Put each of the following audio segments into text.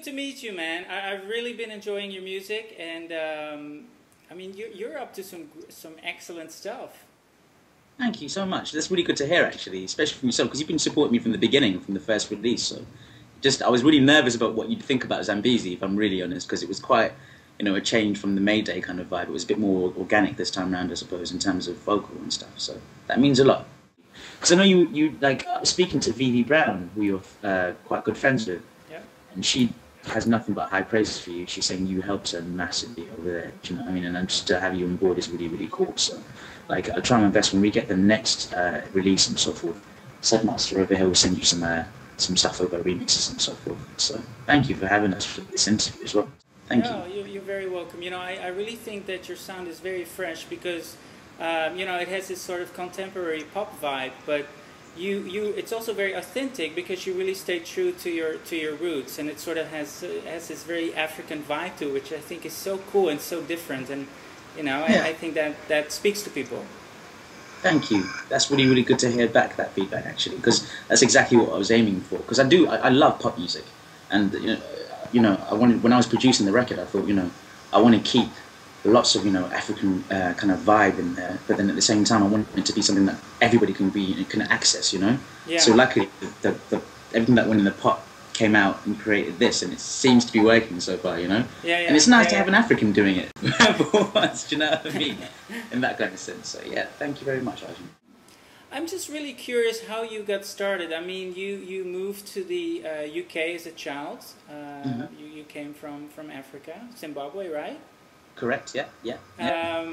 good to meet you, man. I've really been enjoying your music, and I mean, you're up to some excellent stuff. Thank you so much. That's really good to hear, actually, especially from yourself, because you've been supporting me from the beginning, from the first release. So, I was really nervous about what you'd think about Zambezi, if I'm really honest, because it was quite, a change from the Mayday kind of vibe. It was a bit more organic this time around, I suppose, in terms of vocal and stuff. So that means a lot. Because I know you like speaking to Vivi Brown, who you're quite good friends with, Yeah. and she has nothing but high praises for you. She's saying you helped her massively over there. Do you know what I mean? And just to have you on board is really, really cool. So, like, I'll try my best when we get the next release and so forth. Submaster over here will send you some stuff over remixes and so forth. So, thank you for having us for this interview as well. Thank No, you. you're very welcome. I really think that your sound is very fresh because, it has this sort of contemporary pop vibe, but it's also very authentic because you really stay true to your roots, and it sort of has this very African vibe to it, which I think is so cool and so different, and Yeah. I think that speaks to people. Thank you. That's really, really good to hear back that feedback, actually, because that's exactly what I was aiming for. Because I love pop music, and I wanted, when I was producing the record, I thought, I want to keep lots of African kind of vibe in there, but then at the same time, I want it to be something that everybody can access. Yeah. So luckily, the everything that went in the pot came out and created this, and it seems to be working so far. Yeah, yeah. And it's nice yeah, to have yeah. an African doing it for once. Do you know what I mean? In that kind of sense. So yeah, thank you very much, Arjan. I'm just really curious how you got started. I mean, you moved to the UK as a child. You came from Africa, Zimbabwe, right? Correct. Yeah. Yeah. Yeah.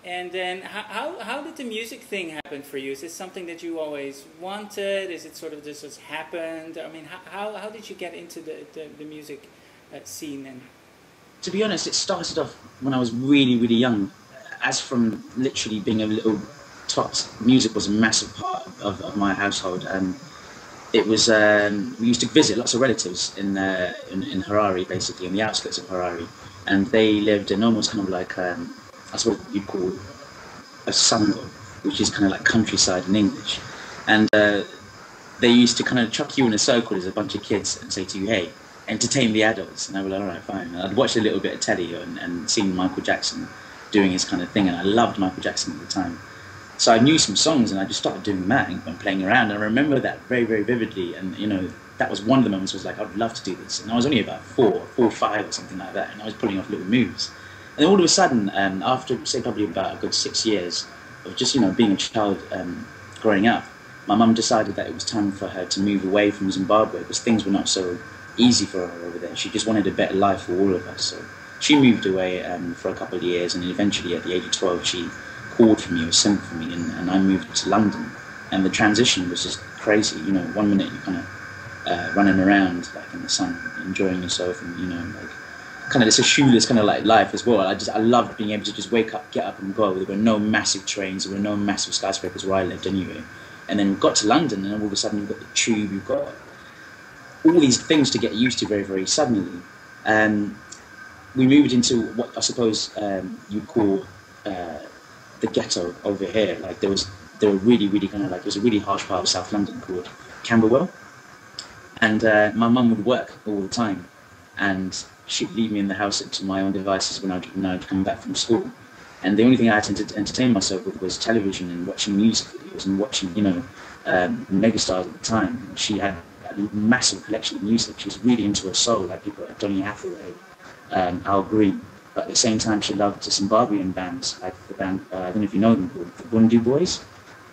And then how did the music thing happen for you? Is this something that you always wanted? Is it sort of just happened? I mean, how did you get into the music scene? And To be honest, it started off when I was really, really young. As from literally being a little tot, music was a massive part of my household. It was we used to visit lots of relatives in Harare, basically, in the outskirts of Harare, and they lived in almost kind of like that's what you'd call a sango, which is kind of like countryside in English, and they used to kind of chuck you in a circle as a bunch of kids and say to you, "Hey, entertain the adults," and I was like, "All right, fine." And I'd watched a little bit of telly and seen Michael Jackson doing his kind of thing, and I loved Michael Jackson at the time. So I knew some songs, and I just started doing that and playing around. And I remember that very, very vividly. And that was one of the moments. Was like, I'd love to do this. And I was only about four or five or something like that, and I was pulling off little moves. And then all of a sudden, after say probably about a good 6 years of just being a child growing up, my mum decided that it was time for her to move away from Zimbabwe because things were not so easy for her over there. She just wanted a better life for all of us. So she moved away for a couple of years, and eventually at the age of 12, she called for me or sent for me, and I moved to London. And the transition was just crazy. 1 minute you're kind of running around like in the sun, enjoying yourself, and like kind of it's a shoeless kind of like life as well. I loved being able to just wake up, get up, and go. There were no massive trains, there were no massive skyscrapers where I lived anyway. And then we got to London, and all of a sudden you've got the tube, you've got all these things to get used to very, very suddenly. We moved into what I suppose you'd call the ghetto over here. Like there were really, really kind of like, there was a really harsh part of South London called Camberwell, and my mum would work all the time, and she'd leave me in the house to my own devices when I'd come back from school, and the only thing I had to entertain myself with was television and watching music videos and watching megastars at the time. She had a massive collection of music. She was really into her soul, like people like Donny Hathaway, Al Green. But at the same time, she loved the Zimbabwean bands, like the band, I don't know if you know them, called the Bundu Boys.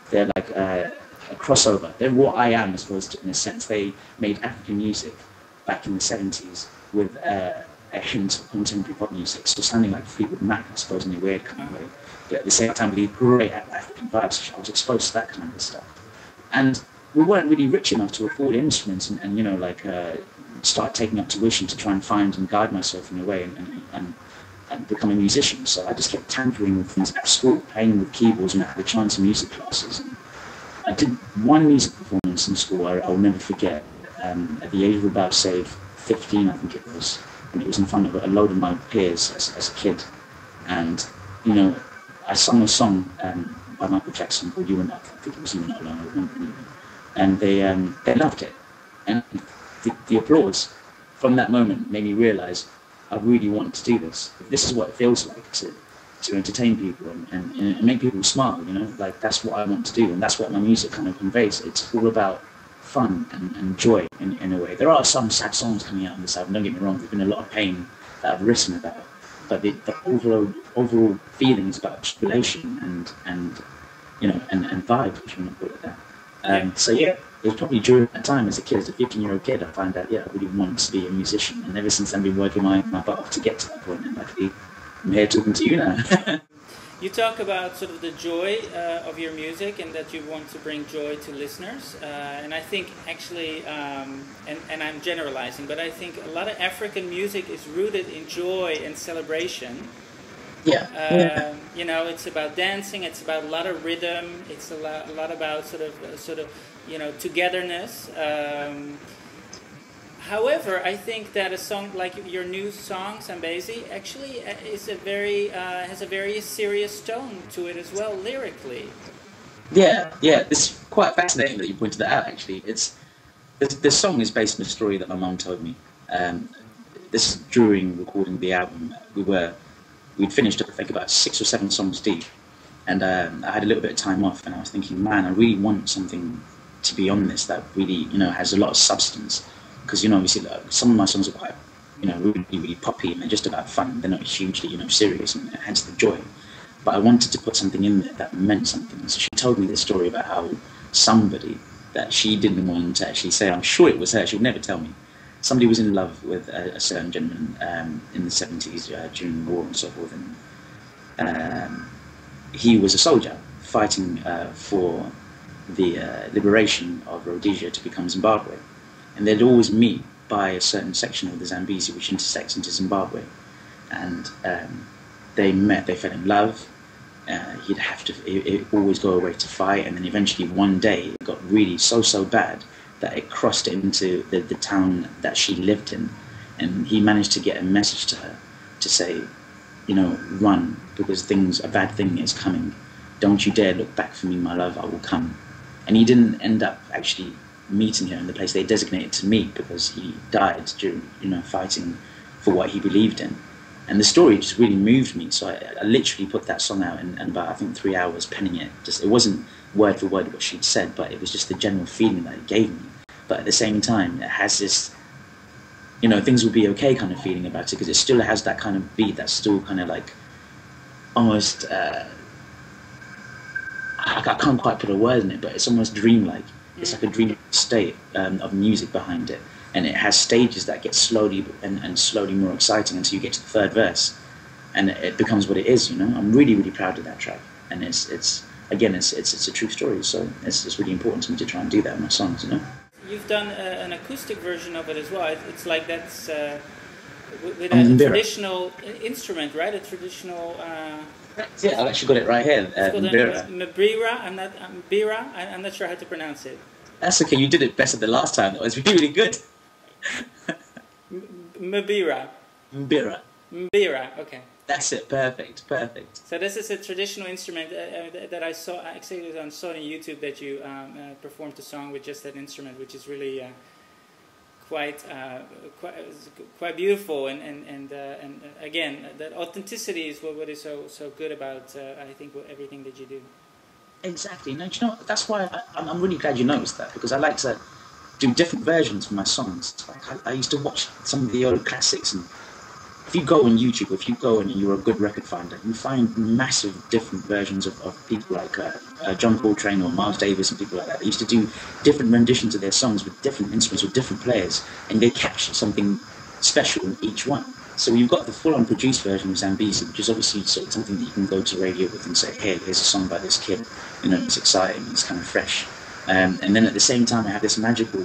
They're like a crossover. They're what I am, I suppose, in a sense. They made African music back in the 70s with a hint of contemporary pop music, so sounding like Fleetwood Mac, I suppose, in a weird kind of way. But at the same time, with great African vibes, so I was exposed to that kind of stuff. And we weren't really rich enough to afford instruments and start taking up tuition to try and find and guide myself in a way and become a musician. So I just kept tampering with things at school, playing with keyboards and at the chance music classes. And I did one music performance in school I'll never forget, at the age of about, say, 15, I think it was, and it was in front of a load of my peers as a kid. And, I sung a song by Michael Jackson called You and I think it was You and I remember. And they loved it. And the applause from that moment made me realise I really want to do this. This is what it feels like to entertain people and make people smile, you know, like that's what I want to do, and that's what my music kind of conveys. It's all about fun and joy in a way. There are some sad songs coming out on this album, don't get me wrong, there's been a lot of pain that I've written about, but the overall feeling is about tribulation and you know, and vibe, if you want to call it that. So yeah, it was probably during that time as a kid, as a 15-year-old kid, I found out, yeah, I really wanted to be a musician, and ever since I've been working my butt off to get to that point, and luckily I'm here talking to you now. You talk about sort of the joy of your music and that you want to bring joy to listeners. And I think actually, and I'm generalizing, but I think a lot of African music is rooted in joy and celebration. Yeah. You know, it's about dancing. It's about a lot of rhythm. It's a lot about sort of you know, togetherness. However, I think that a song like your new song, Zambezi, actually is has a very serious tone to it as well, lyrically. Yeah. It's quite fascinating that you pointed that out. Actually, the song is based on a story that my mum told me. This is during recording the album. We'd finished, I think, about 6 or 7 songs deep, and I had a little bit of time off, and I was thinking, man, I really want something to be on this that really, you know, has a lot of substance. Because, you know, obviously some of my songs are quite, you know, really poppy, and they're just about fun. They're not hugely, you know, serious, and hence the joy. But I wanted to put something in there that meant something. So she told me this story about how somebody that she didn't want to actually say, I'm sure it was her, she would never tell me. Somebody was in love with a certain gentleman in the 70s during the war and so forth. And he was a soldier fighting for the liberation of Rhodesia to become Zimbabwe. And they'd always meet by a certain section of the Zambezi which intersects into Zimbabwe. And they met, they fell in love. He'd always go away to fight, and then eventually one day it got really so bad that it crossed into the town that she lived in. And he managed to get a message to her to say, you know, run, because a bad thing is coming. Don't you dare look back for me, my love, I will come. And he didn't end up actually meeting her in the place they designated to meet, because he died during, you know, fighting for what he believed in. And the story just really moved me, so I literally put that song out in about, I think, 3 hours penning it. It wasn't word for word what she'd said, but it was just the general feeling that it gave me. But at the same time, it has this, you know, things will be okay kind of feeling about it, because it still has that kind of beat that's still kind of like almost, I can't quite put a word in it, but it's almost dreamlike. It's like a dream state of music behind it, and it has stages that get slowly and slowly more exciting until you get to the third verse, and it becomes what it is. You know, I'm really proud of that track, and it's a true story. So it's really important to me to try and do that in my songs. You know, you've done an acoustic version of it as well. It's like that's with a traditional instrument, right? A traditional. Yeah, I've actually got it right here. Mbira. I'm not sure how to pronounce it. That's okay. You did it better the last time. That was really good. Mbira. Okay. That's it. Perfect. So this is a traditional instrument that I saw. Actually, I saw on YouTube that you performed a song with just that instrument, which is really quite beautiful. And again, that authenticity is what is so good about I think everything that you do. Exactly. No, do you know, that's why I'm really glad you noticed that, because I like to do different versions for my songs. Like I used to watch some of the old classics, and if you go on YouTube, if you go and you're a good record finder, you find massive different versions of people like John Coltrane or Miles Davis and people like that. They used to do different renditions of their songs with different instruments, with different players, and they capture something special in each one. So you've got the full-on produced version of Zambezi, which is obviously sort of something that you can go to radio with and say, hey, here's a song by this kid, you know, it's exciting, it's kind of fresh. And then at the same time, I have this magical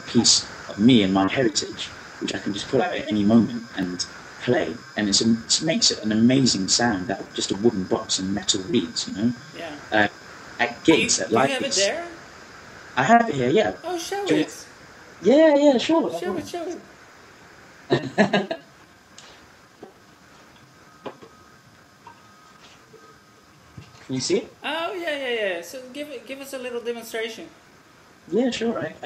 piece of me and my heritage, which I can just pull out at any moment and play, and it makes it an amazing sound out of just a wooden box and metal reeds, you know? Yeah. At gigs, at live gigs. Do you have it there? I have it here, yeah. Oh, show it. Yeah, sure. Show it. Can you see it? Oh, yeah. So give us a little demonstration. Yeah, sure, right.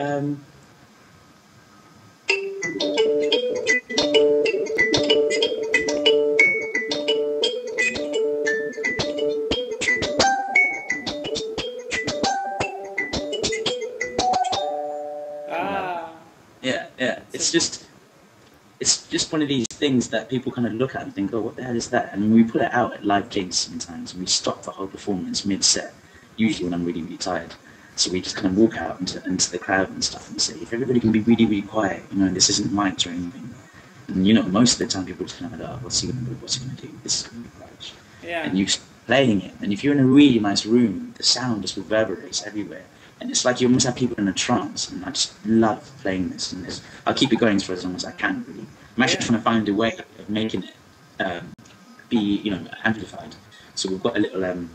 yeah. It's just one of these things that people kind of look at and think, oh, what the hell is that? And when we put it out at live gigs sometimes, and we stop the whole performance mid-set, usually when I'm really, really tired. So we just kind of walk out into the crowd and stuff and say, if everybody can be really, really quiet, you know, this isn't mics or anything. And, you know, most of the time people just kind of like, oh, what's he going to do? What's he going to do? This is going to be quiet. Yeah. And you start playing it. And if you're in a really nice room, the sound just reverberates everywhere. And it's like you almost have people in a trance, and I just love playing this. And I'll keep it going for as long as I can, really. I'm actually trying to find a way of making it be, you know, amplified. So we've got a little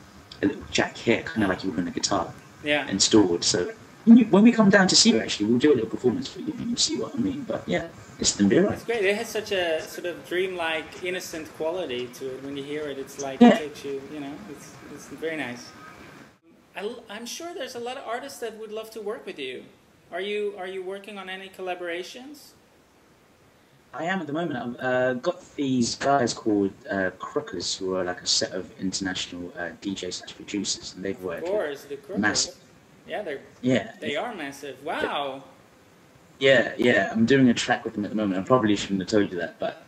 jack here, kind of like you would on a guitar, installed. So when we come down to see you, actually, we'll do a little performance for you, and you'll see what I mean. But yeah, it's the mirror. It's great. It has such a sort of dreamlike, innocent quality to it. When you hear it, it's like it takes you, you know, it's very nice. I'm sure there's a lot of artists that would love to work with you. Are you working on any collaborations? I am at the moment. I've got these guys called Crookers, who are like a set of international DJ/producers, and they've worked massive. Yeah, they are massive. Wow. Yeah. I'm doing a track with them at the moment. I probably shouldn't have told you that, but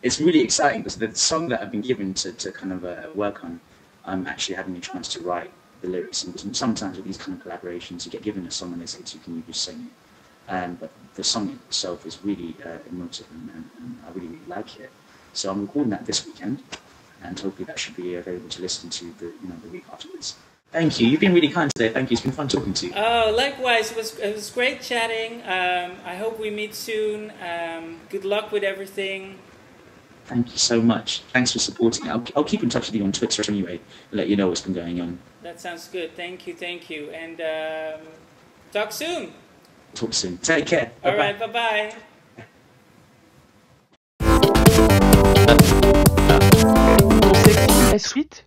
it's really exciting because the song that I've been given to kind of work on, I'm actually having a chance to write the lyrics. And sometimes with these kind of collaborations, you get given a song and they say to you, can you just sing it? But the song itself is really emotive, and I really, really like it. So I'm recording that this weekend, and hopefully that should be available to listen to the week afterwards. Thank you. You've been really kind today. Thank you. It's been fun talking to you. Oh, likewise. It was great chatting. I hope we meet soon. Good luck with everything. Thank you so much. Thanks for supporting me. I'll keep in touch with you on Twitter anyway, let you know what's been going on. That sounds good. Thank you. And talk soon. Talk soon. Take care. All right. Bye-bye. Concept S8